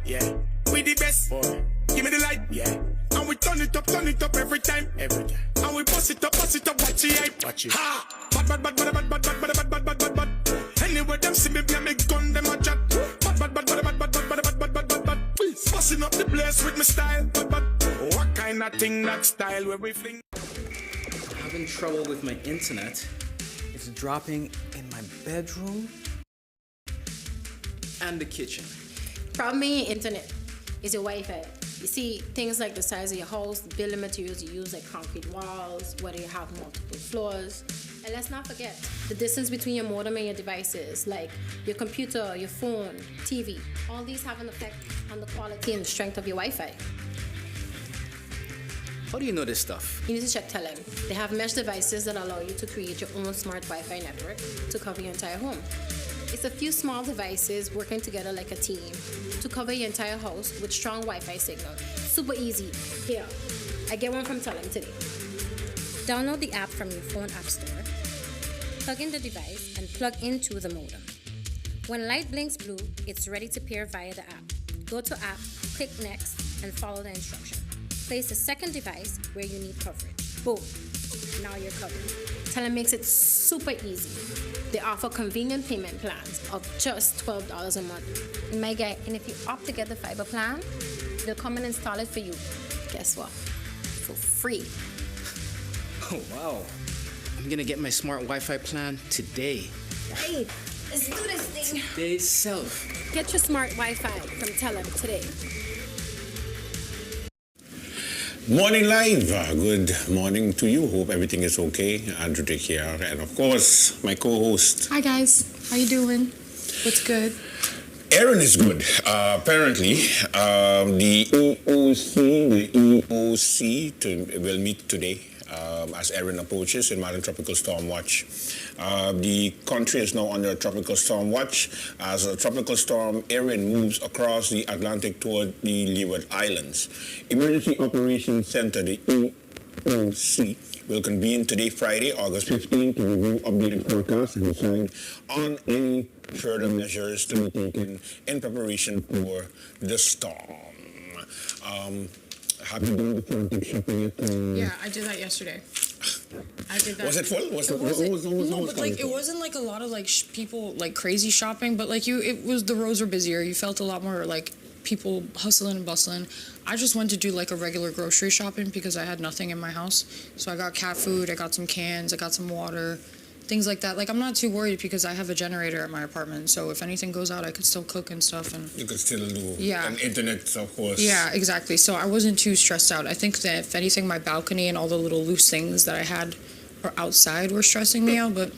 yeah. We the best, boy. Give me the light, yeah. And we turn it up every time, every time. And we bust it up, watch it hype. Watch it. Ha! Bad. Anyway, them see me play me gun, them a chat. Bad. Busting up the place with my style, but. What kind of thing that style where we fling? Having trouble with my internet. It's dropping in my bedroom and the kitchen. Problem in your internet is your Wi-Fi. You see, things like the size of your house, the building materials you use, like concrete walls, whether you have multiple floors. And let's not forget the distance between your modem and your devices, like your computer, your phone, TV. All these have an effect on the quality and the strength of your Wi-Fi. How do you know this stuff? You need to check Telem. They have mesh devices that allow you to create your own smart Wi-Fi network to cover your entire home. It's a few small devices working together like a team to cover your entire house with strong Wi-Fi signal. Super easy. Here, I get one from Telem today. Download the app from your phone app store, plug in the device, and plug into the modem. When light blinks blue, it's ready to pair via the app. Go to app, click next, and follow the instruction. Place the second device where you need coverage. Boom. Now you're covered. Telem makes it super easy. They offer convenient payment plans of just $12 a month. My guy, and if you opt to get the fiber plan, they'll come and install it for you. Guess what? For free. Oh, wow. I'm gonna get my smart Wi-Fi plan today. Hey, let's do this thing. Today itself. Get your smart Wi-Fi from Telem today. Morning live. Good morning to you. Hope everything is okay. Andrew here, and of course my co-host. Hi guys, how you doing? What's good? Aaron is good. Apparently, the EOC will meet today as Aaron approaches in modern tropical storm watch. The country is now under tropical storm watch as a tropical storm Aaron moves across the Atlantic toward the Leeward Islands. Emergency Operations Center, the EOC, will convene today, Friday, August 15, to review updated forecasts and decide on any further measures to be taken in preparation for the storm. Have you done the frantic shopping yet? Yeah, I did that yesterday. I did that. Was it full? It wasn't like a lot of like people like crazy shopping, but like the roads were busier. You felt a lot more like people hustling and bustling. I just went to do like a regular grocery shopping because I had nothing in my house. So I got cat food, I got some cans, I got some water, things like that. Like I'm not too worried because I have a generator at my apartment. So if anything goes out, I could still cook and stuff. And you could still do and internet, of course. Yeah, exactly. So I wasn't too stressed out. I think that if anything, my balcony and all the little loose things that I had or outside were stressing me out, but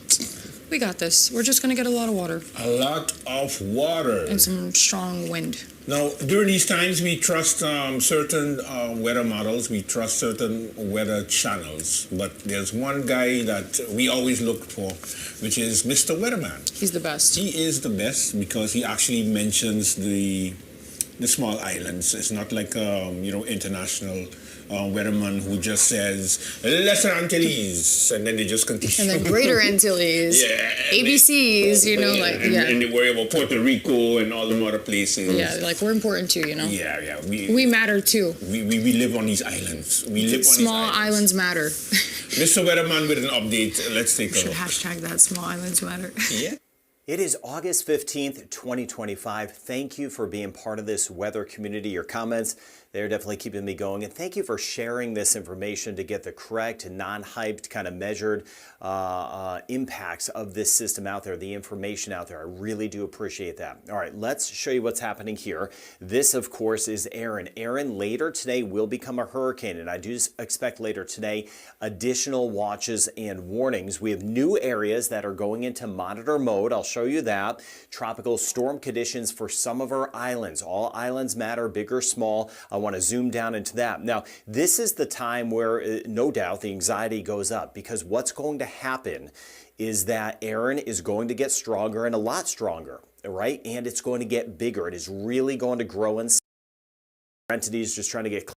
we got this. We're just going to get a lot of water. A lot of water. And some strong wind. Now, during these times, we trust certain weather models, we trust certain weather channels, but there's one guy that we always look for, which is Mr. Weatherman. He's the best. He is the best because he actually mentions the small islands. It's not like, international weatherman who just says Lesser Antilles and then they just continue. And then Greater Antilles, ABCs, And they worry about Puerto Rico and all the other places. Yeah, like we're important too, Yeah. We matter too. We live on these islands. Small islands matter. Mr. Weatherman with an update. Let's take a look. Should hashtag that small islands matter. Yeah. It is August 15th, 2025. Thank you for being part of this weather community. Your comments, they're definitely keeping me going. And thank you for sharing this information to get the correct, non-hyped, kind of measured impacts of this system out there, the information out there. I really do appreciate that. All right, let's show you what's happening here. This, of course, is Aaron. Aaron later today will become a hurricane, and I do expect later today additional watches and warnings. We have new areas that are going into monitor mode. I'll show you that. Tropical storm conditions for some of our islands. All islands matter, big or small. I want to zoom down into that. Now, this is the time where, no doubt, the anxiety goes up because what's going to happen is that Aaron is going to get stronger and a lot stronger, right? And it's going to get bigger. It is really going to grow in size. Entities just trying to get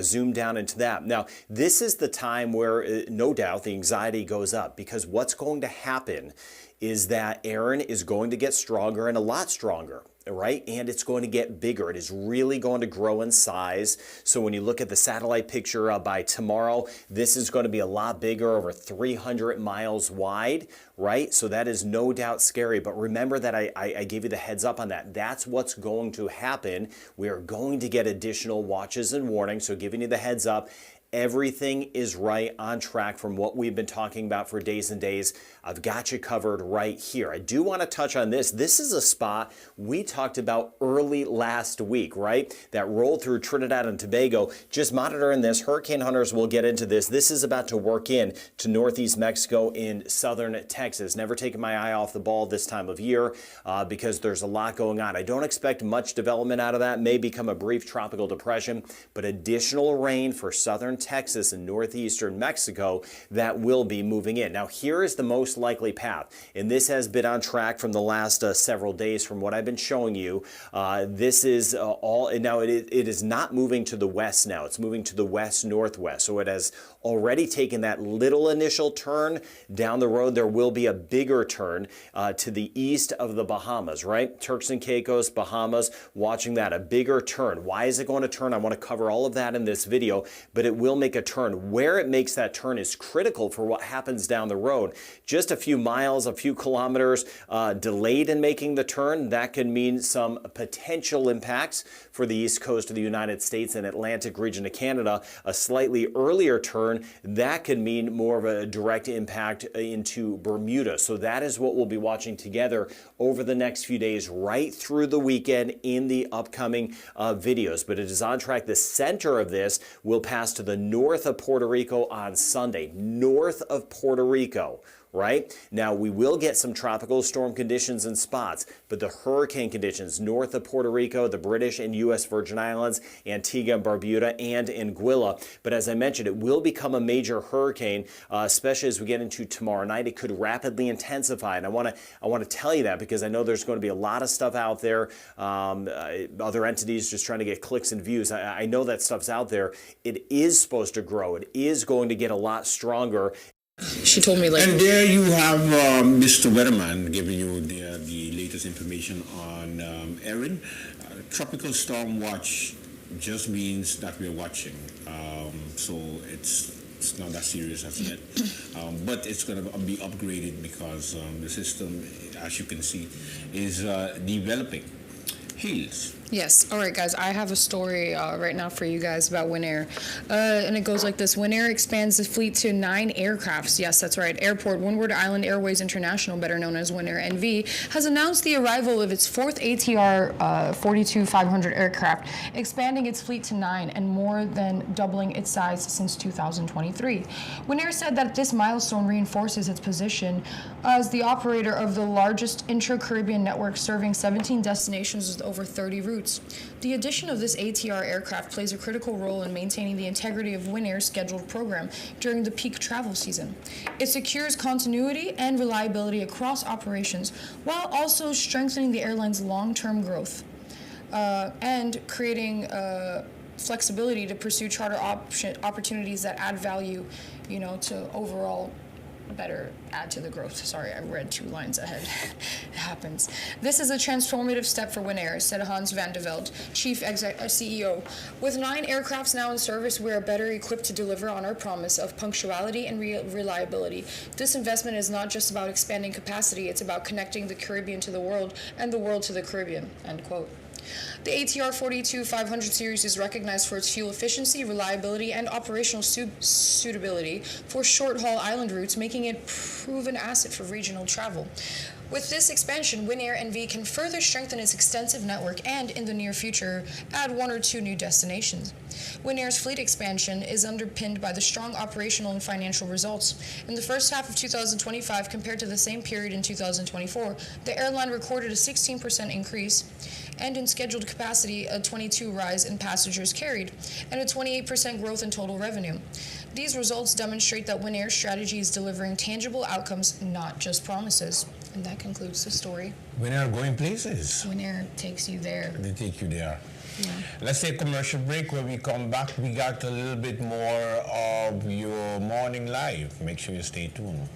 zoom down into that. Now, this is the time where, no doubt, the anxiety goes up, because what's going to happen is that Aaron is going to get stronger and a lot stronger, right? And it's going to get bigger. It is really going to grow in size. So when you look at the satellite picture by tomorrow, this is going to be a lot bigger, over 300 miles wide, right? So that is no doubt scary. But remember that I gave you the heads up on that. That's what's going to happen. We are going to get additional watches and warnings. So giving you the heads up. Everything is right on track from what we've been talking about for days and days. I've got you covered right here. I do want to touch on this. This is a spot we talked about early last week, right? That rolled through Trinidad and Tobago. Just monitoring this. Hurricane hunters will get into this. This is about to work in to northeast Mexico in southern Texas. Never taking my eye off the ball this time of year because there's a lot going on. I don't expect much development out of that. May become a brief tropical depression, but additional rain for southern Texas and northeastern Mexico that will be moving in. Now, here is the most likely path, and this has been on track from the last several days from what I've been showing you. This is all, now it is not moving to the west now. It's moving to the west-northwest. So it has already taken that little initial turn. Down the road, there will be a bigger turn to the east of the Bahamas, right? Turks and Caicos, Bahamas, watching that, a bigger turn. Why is it going to turn? I want to cover all of that in this video, but it will make a turn. Where it makes that turn is critical for what happens down the road. Just a few miles, a few kilometers delayed in making the turn, that could mean some potential impacts for the east coast of the United States and Atlantic region of Canada. A slightly earlier turn, that could mean more of a direct impact into Bermuda. So that is what we'll be watching together over the next few days, right through the weekend in the upcoming videos. But it is on track. The center of this will pass to the north of Puerto Rico on Sunday. North of Puerto Rico. Right? Now, we will get some tropical storm conditions in spots, but the hurricane conditions north of Puerto Rico, the British and U.S. Virgin Islands, Antigua and Barbuda, and Anguilla. But as I mentioned, it will become a major hurricane, especially as we get into tomorrow night. It could rapidly intensify, and I want to tell you that because I know there's going to be a lot of stuff out there, other entities just trying to get clicks and views. I know that stuff's out there. It is supposed to grow. It is going to get a lot stronger. She told me, like... And there you have Mr. Weatherman giving you the latest information on Erin. Tropical Storm Watch just means that we're watching. So it's not that serious as yet. But it's going to be upgraded because the system, as you can see, is developing. Hails. Yes. All right, guys. I have a story right now for you guys about Winair. And it goes like this. Winair expands the fleet to 9 aircrafts. Yes, that's right. Airport Windward Island Airways International, better known as Winair NV, has announced the arrival of its 4th ATR 42-500 aircraft, expanding its fleet to 9 and more than doubling its size since 2023. Winair said that this milestone reinforces its position as the operator of the largest intra-Caribbean network serving 17 destinations with over 30 routes. The addition of this ATR aircraft plays a critical role in maintaining the integrity of Winair's scheduled program during the peak travel season. It secures continuity and reliability across operations while also strengthening the airline's long-term growth and creating flexibility to pursue charter opportunities that add value, to overall better add to the growth. Sorry, I read 2 lines ahead. It happens. This is a transformative step for Winair, said Hans van de Velde, Chief CEO. With 9 aircrafts now in service, we are better equipped to deliver on our promise of punctuality and reliability. This investment is not just about expanding capacity, it's about connecting the Caribbean to the world and the world to the Caribbean, end quote. The ATR 42-500 series is recognized for its fuel efficiency, reliability, and operational suitability for short-haul island routes, making it a proven asset for regional travel. With this expansion, Winair NV can further strengthen its extensive network and, in the near future, add 1 or 2 new destinations. Winair's fleet expansion is underpinned by the strong operational and financial results. In the first half of 2025, compared to the same period in 2024, the airline recorded a 16% increase, and in scheduled capacity, a 22% rise in passengers carried, and a 28% growth in total revenue. These results demonstrate that Winair's strategy is delivering tangible outcomes, not just promises. And that concludes the story. Winair going places. Winair takes you there. They take you there. Let's take a commercial break. When we come back, we got a little bit more of your morning live. Make sure you stay tuned.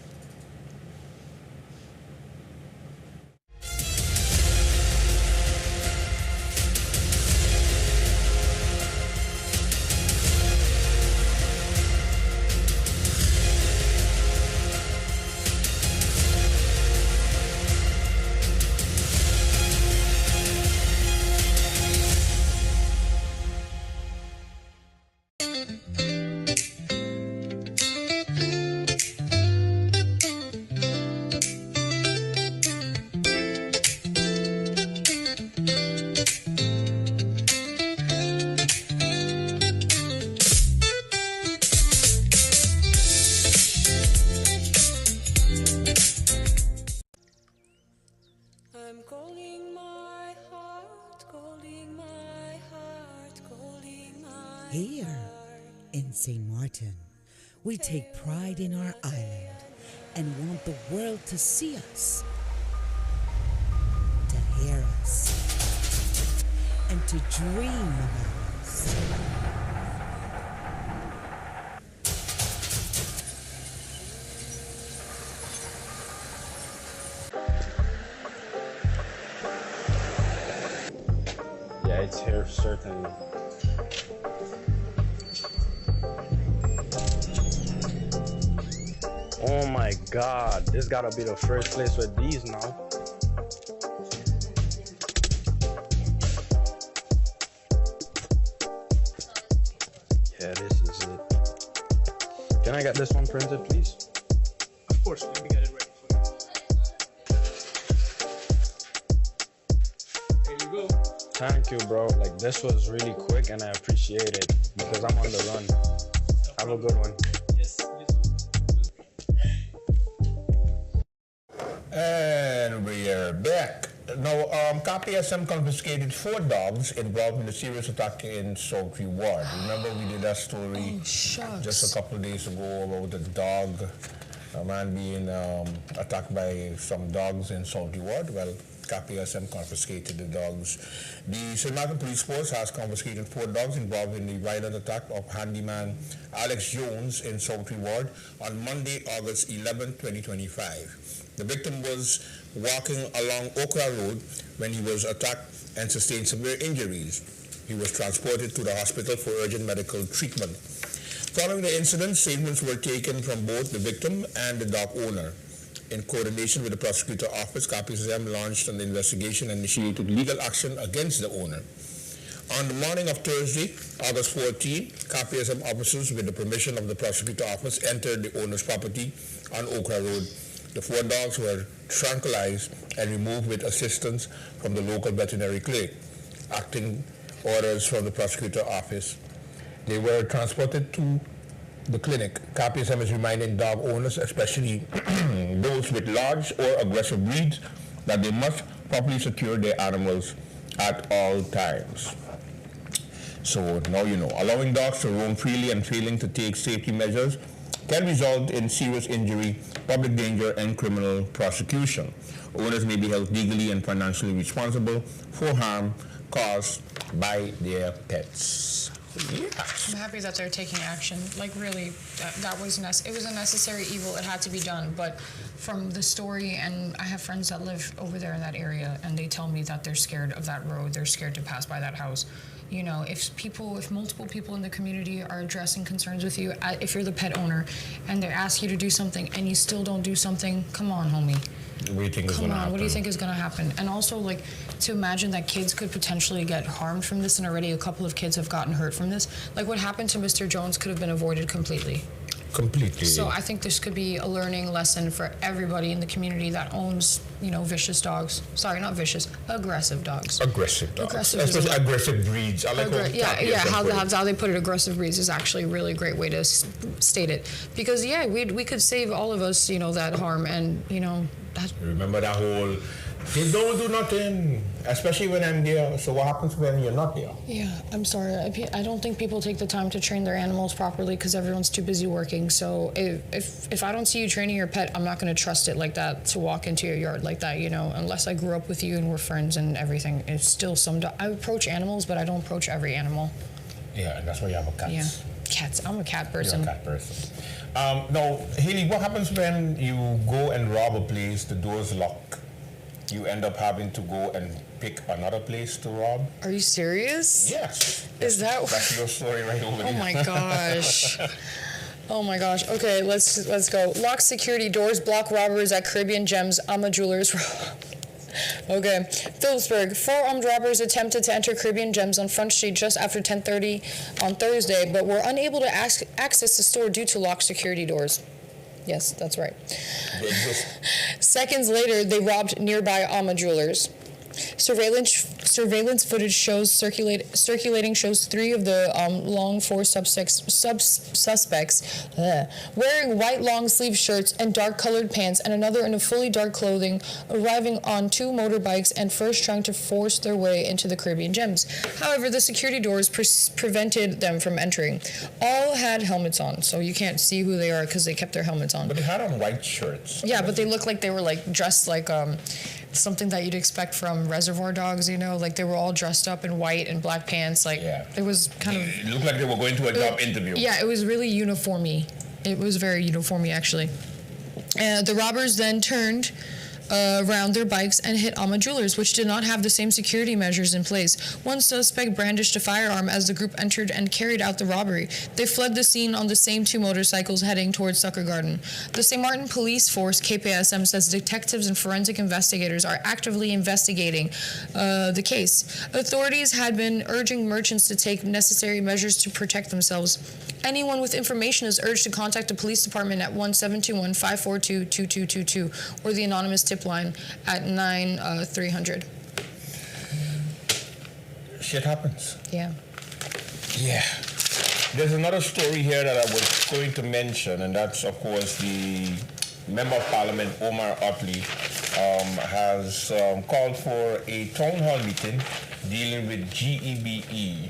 Here in St. Martin, we take pride in our island and want the world to see us, to hear us, and to dream about us. Yeah, it's here, certainly. Oh my God, this gotta be the first place with these now. Yeah, this is it. Can I get this one printed, please? Of course, let me get it ready for you. There you go. Thank you, bro. Like, this was really quick and I appreciate it because I'm on the run. Have a good one. And we're back. Now, KPSM confiscated 4 dogs involved in a serious attack in Sultry Ward. Remember we did that story just a couple of days ago about a man being attacked by some dogs in Sultry Ward? Well, KPSM confiscated the dogs. The St. Martin Police Force has confiscated 4 dogs involved in the violent attack of handyman Alex Jones in Sultry Ward on Monday, August 11, 2025. The victim was walking along Okra Road when he was attacked and sustained severe injuries. He was transported to the hospital for urgent medical treatment. Following the incident, statements were taken from both the victim and the dog owner. In coordination with the prosecutor office, KPSM launched an investigation and initiated legal action against the owner. On the morning of Thursday, August 14, KPSM officers, with the permission of the prosecutor office, entered the owner's property on Okra Road. The 4 dogs were tranquilized and removed with assistance from the local veterinary clinic, acting orders from the prosecutor office. They were transported to the clinic. KPSM is reminding dog owners, especially those with large or aggressive breeds, that they must properly secure their animals at all times. So now you know. Allowing dogs to roam freely and failing to take safety measures can result in serious injury, public danger, and criminal prosecution. Owners may be held legally and financially responsible for harm caused by their pets. Yes. I'm happy that they're taking action. Like, really, that was it was a necessary evil. It had to be done. But from the story, and I have friends that live over there in that area, and they tell me that they're scared of that road. They're scared to pass by that house. You know, if multiple people in the community are addressing concerns with you, if you're the pet owner, and they ask you to do something and you still don't do something, come on, homie. What do you think is going to happen? What do you think is going to happen? And also, like, to imagine that kids could potentially get harmed from this, and already a couple of kids have gotten hurt from this. Like, what happened to Mr. Jones could have been avoided completely. Completely. So I think this could be a learning lesson for everybody in the community that owns, vicious dogs. Sorry, not vicious, aggressive dogs. Aggressive dogs. Aggressive, especially aggressive breeds. I like how they put it. Aggressive breeds is actually a really great way to state it. Because we could save all of us, that harm, and Remember that whole They don't do nothing, especially when I'm there. So what happens when you're not there? Yeah, I'm sorry. I don't think people take the time to train their animals properly because everyone's too busy working. So if I don't see you training your pet, I'm not going to trust it like that to walk into your yard like that, you know, unless I grew up with you and we're friends and everything. It's still I approach animals, but I don't approach every animal. Yeah, and that's why you have a cat. Yeah, cats. I'm a cat person. You're a cat person. Now, Hailey, what happens when you go and rob a place, the door's locked? You end up having to go and pick another place to rob? Are you serious? Yes. Is that? That's your story right over there. Oh my gosh. Oh my gosh. Okay, let's go. Lock security doors, block robbers at Caribbean Gems, Ama Jewelers. Okay. Phillipsburg. 4 armed robbers attempted to enter Caribbean Gems on Front Street just after 10:30 on Thursday, but were unable to access the store due to locked security doors. Yes, that's right. Seconds later, they robbed nearby Ama Jewelers. Surveillance footage shows circulating shows 3 of the long 4 suspects wearing white long sleeve shirts and dark colored pants, and another in a fully dark clothing, arriving on 2 motorbikes and first trying to force their way into the Caribbean Gems. However, the security doors prevented them from entering. All had helmets on, so you can't see who they are because they kept their helmets on. But they had on white shirts. Yeah, but they looked like they were like dressed like something that you'd expect from Reservoir Dogs, you know, like they were all dressed up in white and black pants. Like it was kind of. It looked like they were going to a job interview. Yeah, it was really uniformy. It was very uniformy, actually. The robbers then turned around their bikes and hit Ama Jewelers, which did not have the same security measures in place. One suspect brandished a firearm as the group entered and carried out the robbery. They fled the scene on the same 2 motorcycles heading towards Sucker Garden. The St. Martin Police Force, KPSM, says detectives and forensic investigators are actively investigating the case. Authorities had been urging merchants to take necessary measures to protect themselves. Anyone with information is urged to contact the police department at 1-721-542-2222 or the anonymous tip line at 9-300. Shit happens. Yeah. Yeah. There's another story here that I was going to mention, and that's, of course, the Member of Parliament, Omar Otley, has called for a town hall meeting dealing with GEBE.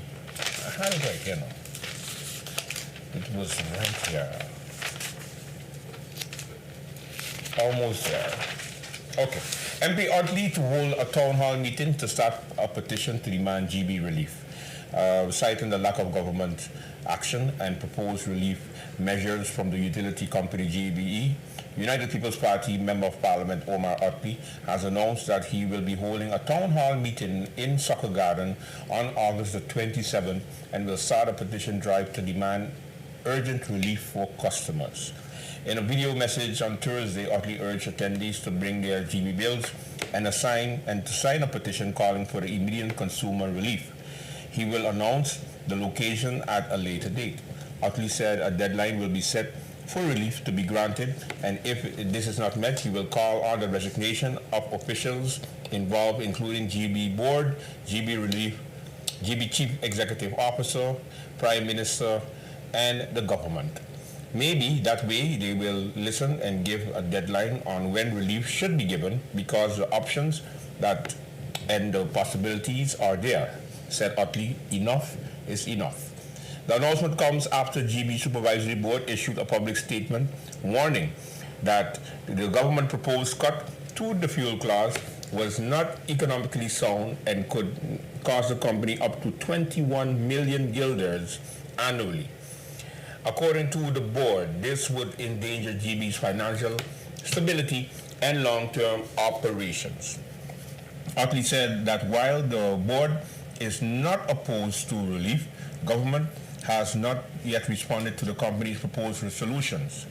How did I get it? It was right here. Almost there. Okay. MP Otley to hold a town hall meeting to start a petition to demand GB relief, citing the lack of government action and proposed relief measures from the utility company GBE. United People's Party Member of Parliament Omar Otley has announced that he will be holding a town hall meeting in Soccer Garden on August the 27th and will start a petition drive to demand urgent relief for customers. In a video message on Thursday, Otley urged attendees to bring their GB bills and to sign a petition calling for the immediate consumer relief. He will announce the location at a later date. Otley said a deadline will be set for relief to be granted, and if this is not met, he will call on the resignation of officials involved, including GB Board, GB Relief, GB Chief Executive Officer, Prime Minister, and the government. Maybe that way they will listen and give a deadline on when relief should be given, because the options that and the possibilities are there, said Otley. Enough is enough. The announcement comes after GB Supervisory Board issued a public statement warning that the government proposed cut to the fuel clause was not economically sound and could cost the company up to 21 million guilders annually. According to the board, this would endanger GB's financial stability and long-term operations. Otley said that while the board is not opposed to relief, government has not yet responded to the company's proposed solutions.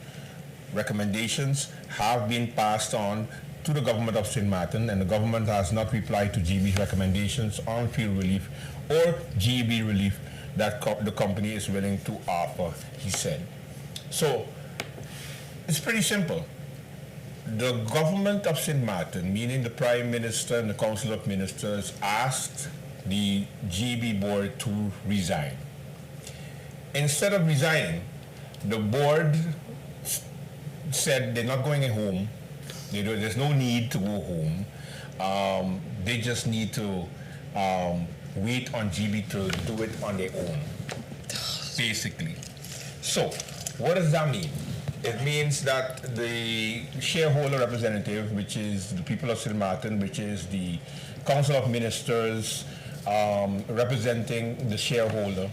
Recommendations have been passed on to the government of St. Martin, and the government has not replied to GB's recommendations on fuel relief or GB relief that the company is willing to offer, he said. So, it's pretty simple. The government of St. Martin, meaning the Prime Minister and the Council of Ministers, asked the GB board to resign. Instead of resigning, the board said they're not going home. There's no need to go home. They just need to wait on GB to do it on their own, basically. So, what does that mean? It means that the shareholder representative, which is the people of St. Martin, which is the Council of Ministers representing the shareholder,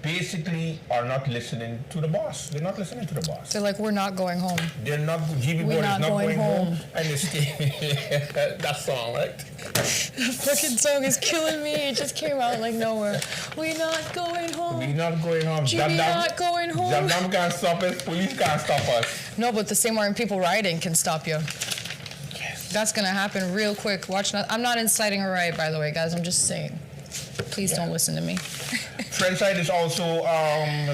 basically are not listening to the boss. They're not listening to the boss. They're like, we're not going home. They're not, GB board is not going home. And they stay, that song, right? The fucking song is killing me. It just came out like nowhere. We're not going home. We're not going home. We're not going home. Jam can't stop us. Police can't stop us. No, but the St. Martin people rioting can stop you. Yes. That's gonna happen real quick. Watch. I'm not inciting a riot, by the way, guys. I'm just saying. Please don't listen to me. Friendside is also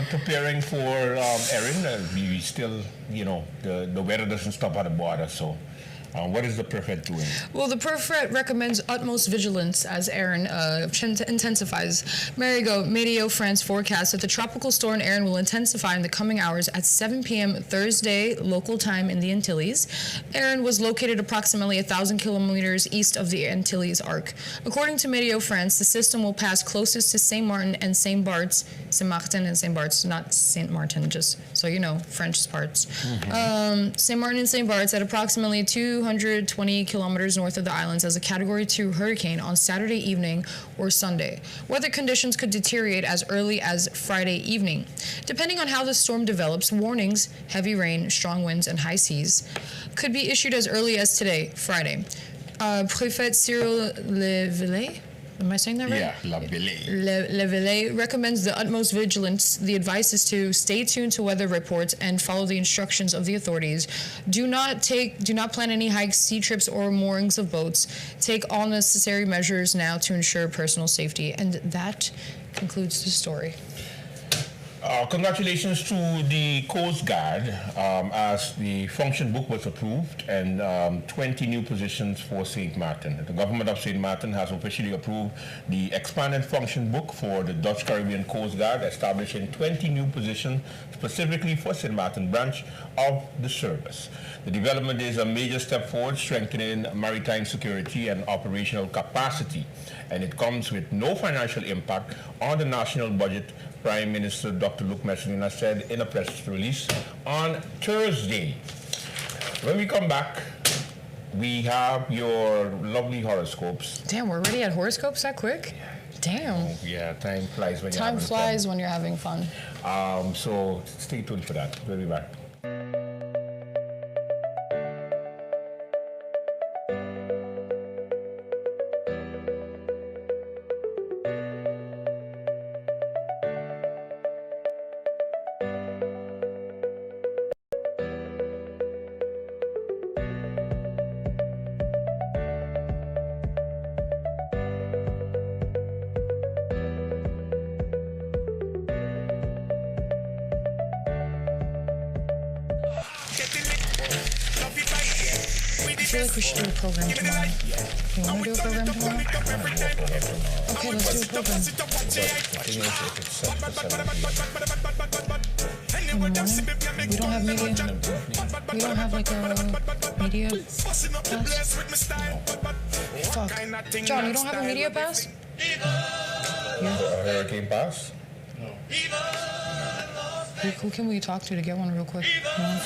preparing for Erin. We still, the weather doesn't stop at the border, so what is the Perfet doing? Well, the Perfet recommends utmost vigilance as Erin intensifies. Marigo, Météo France forecasts that the tropical storm Erin will intensify in the coming hours at 7 p.m. Thursday local time in the Antilles. Erin was located approximately 1,000 kilometers east of the Antilles Arc. According to Météo France, the system will pass closest to Saint Martin and Saint Barts, Saint Martin and Saint Barts, not Saint Martin, just so you know, French parts. Saint Martin and Saint Barts at approximately 220 kilometers north of the islands as a Category 2 hurricane on Saturday evening or Sunday. Weather conditions could deteriorate as early as Friday evening. Depending on how the storm develops, warnings, heavy rain, strong winds, and high seas could be issued as early as today, Friday. Préfet Cyril Levillé, am I saying that right? Yeah, Levillé. Levillé recommends the utmost vigilance. The advice is to stay tuned to weather reports and follow the instructions of the authorities. Do not plan any hikes, sea trips, or moorings of boats. Take all necessary measures now to ensure personal safety. And that concludes the story. Congratulations to the Coast Guard as the function book was approved and 20 new positions for St. Martin. The government of St. Martin has officially approved the expanded function book for the Dutch Caribbean Coast Guard, establishing 20 new positions specifically for St. Martin branch of the service. The development is a major step forward, strengthening maritime security and operational capacity, and it comes with no financial impact on the national budget, Prime Minister Dr. Luc Messelina said in a press release on Thursday. When we come back, we have your lovely horoscopes. Damn, we're already at horoscopes that quick? Damn. Oh, yeah, time flies when you're having fun. Time flies when you're having fun. So stay tuned for that. We'll be back. I feel like we should do a program tomorrow. You want to do a program tomorrow? Okay, let's do a program. In the morning? We don't have media? We don't have like a media pass? Fuck. John, you don't have a media pass? A hurricane pass? Who can we talk to get one real quick? No?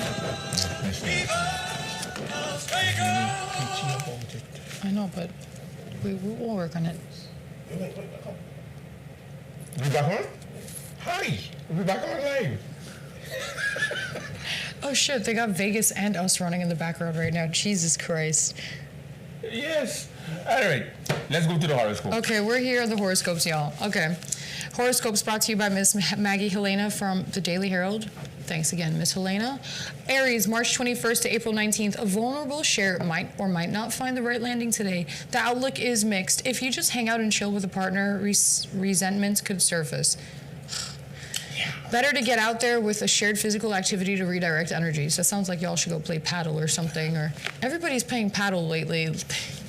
I know, but we'll work on it. We back on? Hi, we back on live. Oh shit, they got Vegas and us running in the background right now. Jesus Christ. Yes. All right, let's go to the horoscope. Okay, we're here at the horoscopes, y'all. Okay. Horoscopes brought to you by Miss Maggie Helena from the Daily Herald. Thanks again, Miss Helena. Aries, March 21st to April 19th. A vulnerable share might or might not find the right landing today. The outlook is mixed. If you just hang out and chill with a partner, resentments could surface. Better to get out there with a shared physical activity to redirect energies. That sounds like y'all should go play paddle or something. Or everybody's playing paddle lately.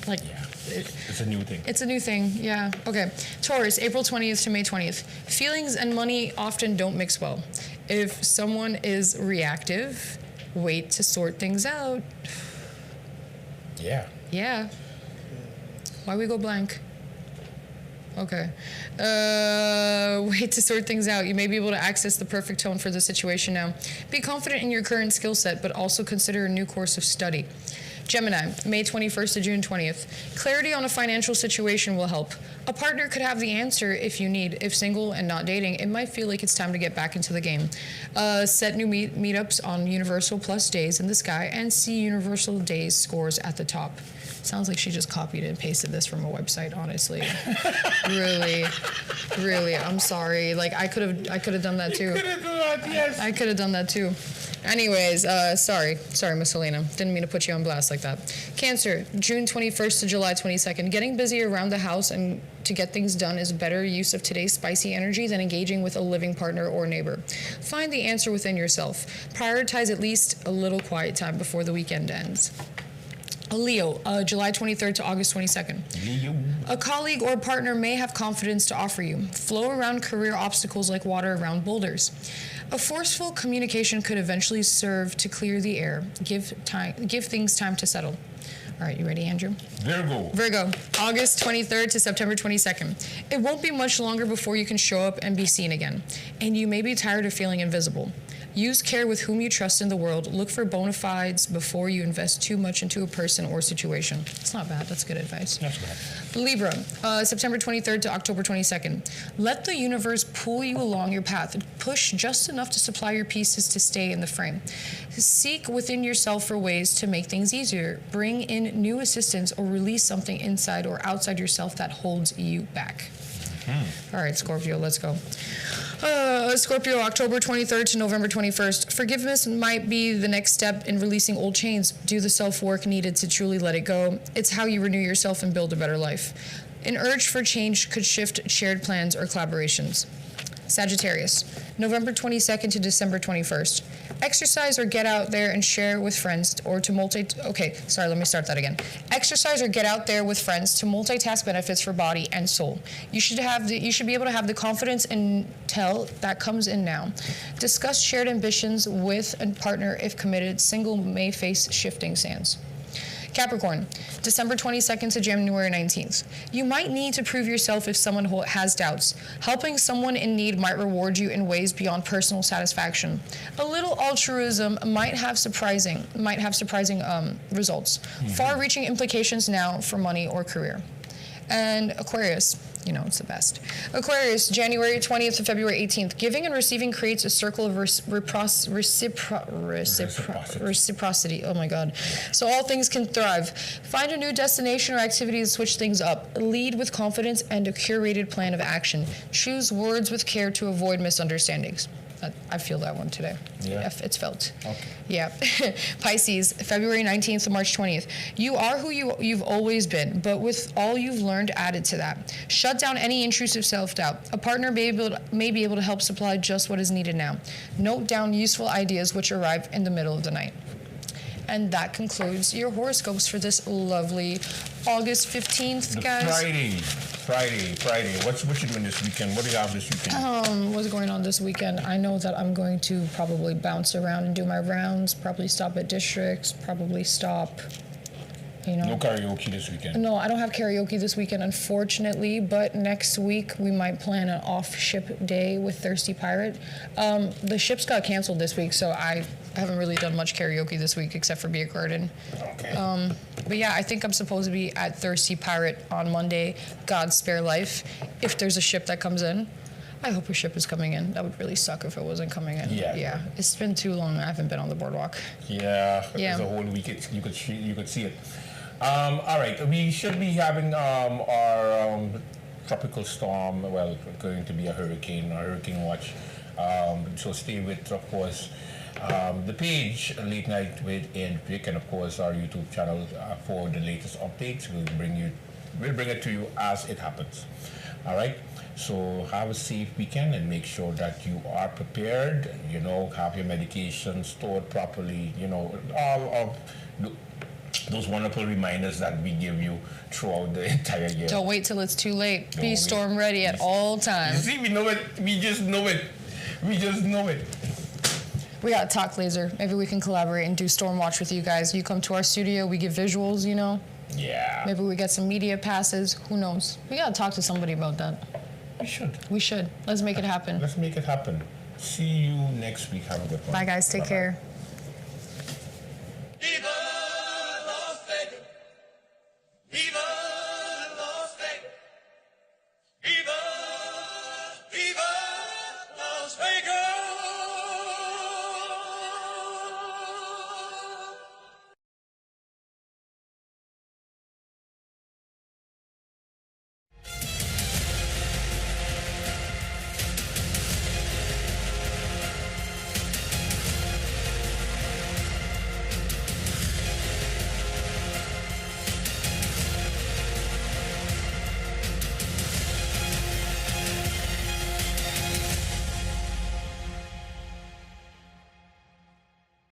Like, it's a new thing. It's a new thing, yeah. Okay. Taurus, April 20th to May 20th. Feelings and money often don't mix well. If someone is reactive, wait to sort things out. Yeah. Yeah. Why we go blank? Okay. Wait to sort things out. You may be able to access the perfect tone for the situation now. Be confident in your current skill set, but also consider a new course of study. Gemini, May 21st to June 20th. Clarity on a financial situation will help. A partner could have the answer if you need. If single and not dating, it might feel like it's time to get back into the game. Set new meetups on Universal Plus days in the sky and see Universal Days scores at the top. Sounds like she just copied and pasted this from a website, honestly. Really, I'm sorry. Like, I could have done that too. Yes. I could have done that too. Anyways, sorry, Miss Helena. Didn't mean to put you on blast like that. Cancer, June 21st to July 22nd. Getting busy around the house and to get things done is a better use of today's spicy energy than engaging with a living partner or neighbor. Find the answer within yourself. Prioritize at least a little quiet time before the weekend ends. Leo, July 23rd to August 22nd. Leo. A colleague or partner may have confidence to offer you. Flow around career obstacles like water around boulders. A forceful communication could eventually serve to clear the air. Give things time to settle. All right, you ready, Andrew? Virgo, August 23rd to September 22nd. It won't be much longer before you can show up and be seen again. And you may be tired of feeling invisible. Use care with whom you trust in the world. Look for bona fides before you invest too much into a person or situation. It's not bad. That's good advice. That's bad. Libra, September 23rd to October 22nd. Let the universe pull you along your path. Push just enough to supply your pieces to stay in the frame. Seek within yourself for ways to make things easier. Bring in new assistance or release something inside or outside yourself that holds you back. All right, Scorpio, let's go. Scorpio, October 23rd to November 21st. Forgiveness might be the next step in releasing old chains. Do the self-work needed to truly let it go. It's how you renew yourself and build a better life. An urge for change could shift shared plans or collaborations. Sagittarius, November 22nd to December 21st. Exercise or get out there and share with friends or to Exercise or get out there with friends to multitask benefits for body and soul. You should be able to have the confidence and tell that comes in now. Discuss shared ambitions with a partner if committed. Single may face shifting sands. Capricorn, December 22nd to January 19th. You might need to prove yourself if someone has doubts. Helping someone in need might reward you in ways beyond personal satisfaction. A little altruism might have surprising results. Far-reaching implications now for money or career. And Aquarius, it's the best. Aquarius, January 20th to February 18th. Giving and receiving creates a circle of reciprocity. Oh my God. So all things can thrive. Find a new destination or activity to switch things up. Lead with confidence and a curated plan of action. Choose words with care to avoid misunderstandings. I feel that one today. Yeah. It's felt. Okay. Yeah. Pisces, February 19th to March 20th. You are who you've always been, but with all you've learned added to that. Shut down any intrusive self-doubt. A partner may be able to help supply just what is needed now. Note down useful ideas which arrive in the middle of the night. And that concludes your horoscopes for this lovely August 15th, guys. Friday. What you doing this weekend? What do you have this weekend? What's going on this weekend? I know that I'm going to probably bounce around and do my rounds, probably stop at districts, probably stop, No karaoke this weekend? No, I don't have karaoke this weekend, unfortunately, but next week we might plan an off-ship day with Thirsty Pirate. The ships got canceled this week, so I haven't really done much karaoke this week except for Beer Garden. Okay. But yeah, I think I'm supposed to be at Thirsty Pirate on Monday, God's spare life, if there's a ship that comes in. I hope a ship is coming in. That would really suck if it wasn't coming in. Yeah. It's been too long. I haven't been on the boardwalk. Yeah. There's a whole week. You could see it. All right. We should be having our tropical storm. Well, going to be a hurricane watch. So stay with, of course, the page Late Night with Hendrik, and of course our YouTube channel for the latest updates. We'll bring it to you as it happens. All right. So have a safe weekend and make sure that you are prepared. Have your medication stored properly. All of those wonderful reminders that we give you throughout the entire year. Don't wait till it's too late. Be storm ready at all times. You see, we know it. We just know it. We got Talk Laser. Maybe we can collaborate and do Storm Watch with you guys. You come to our studio, we give visuals, Yeah. Maybe we get some media passes. Who knows? We gotta talk to somebody about that. We should. We should. Let's make it happen. Let's make it happen. See you next week. Have a good one. Bye, guys. Take Bye-bye. care.